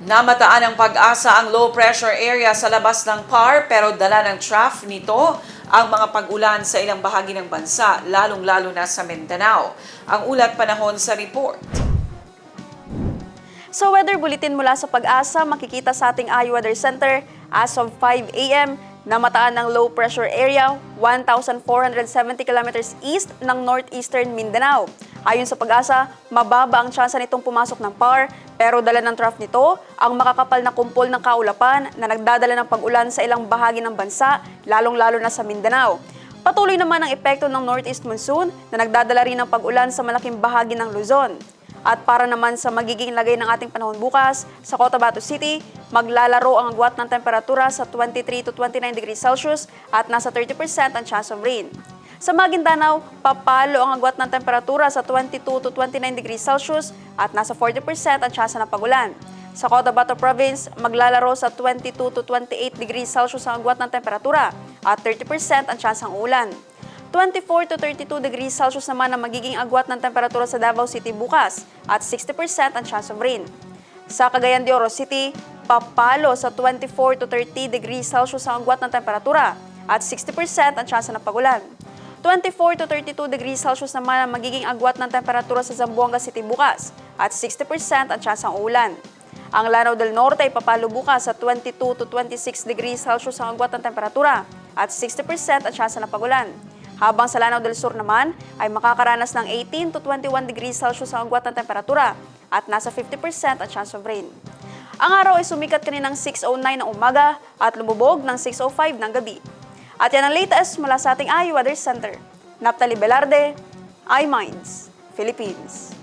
Namataan ng pag-asa ang low pressure area sa labas ng PAR pero dala ng trough nito ang mga pag-ulan sa ilang bahagi ng bansa, lalong-lalo na sa Mindanao. Ang ulat panahon sa report. Sa weather bulletin mula sa pag-asa, makikita sa ating IU Weather Center as of 5 a.m. namataan ng low pressure area 1,470 kilometers east ng northeastern Mindanao. Ayon sa pag-asa, mababa ang tsansa nitong pumasok ng PAR pero dala ng trough nito ang makakapal na kumpol ng kaulapan na nagdadala ng pag-ulan sa ilang bahagi ng bansa, lalong-lalo na sa Mindanao. Patuloy naman ang epekto ng northeast monsoon na nagdadala rin ng pag-ulan sa malaking bahagi ng Luzon. At para naman sa magiging lagay ng ating panahon bukas, sa Cotabato City, maglalaro ang agwat ng temperatura sa 23 to 29 degrees Celsius at nasa 30% ang chance of rain. Sa Maguindanao, papalo ang agwat ng temperatura sa 22 to 29 degrees Celsius at nasa 40% ang chance ng pagulan. Sa Cotabato Province, maglalaro sa 22 to 28 degrees Celsius ang agwat ng temperatura at 30% ang chance ng ulan. 24 to 32 degrees Celsius naman ang magiging agwat ng temperatura sa Davao City bukas at 60% ang chance of rain. Sa Cagayan de Oro City, papalo sa 24 to 30 degrees Celsius ang agwat ng temperatura at 60% ang chance ng pagulan. 24 to 32 degrees Celsius naman ang magiging agwat ng temperatura sa Zamboanga City bukas at 60% ang chance ng ulan. Ang Lanao del Norte ay papalo bukas sa 22 to 26 degrees Celsius ang agwat ng temperatura at 60% ang chance ng pagulan. Habang sa Lanao del Sur naman ay makakaranas ng 18 to 21 degrees Celsius ang agwat ng temperatura at nasa 50% ang chance of rain. Ang araw ay sumikat kaninang 6:09 ng umaga at lumubog ng 6:05 ng gabi. At yan ang latest mula sa ating IU Weather Center. Naphtali Velarde, iMinds, Philippines.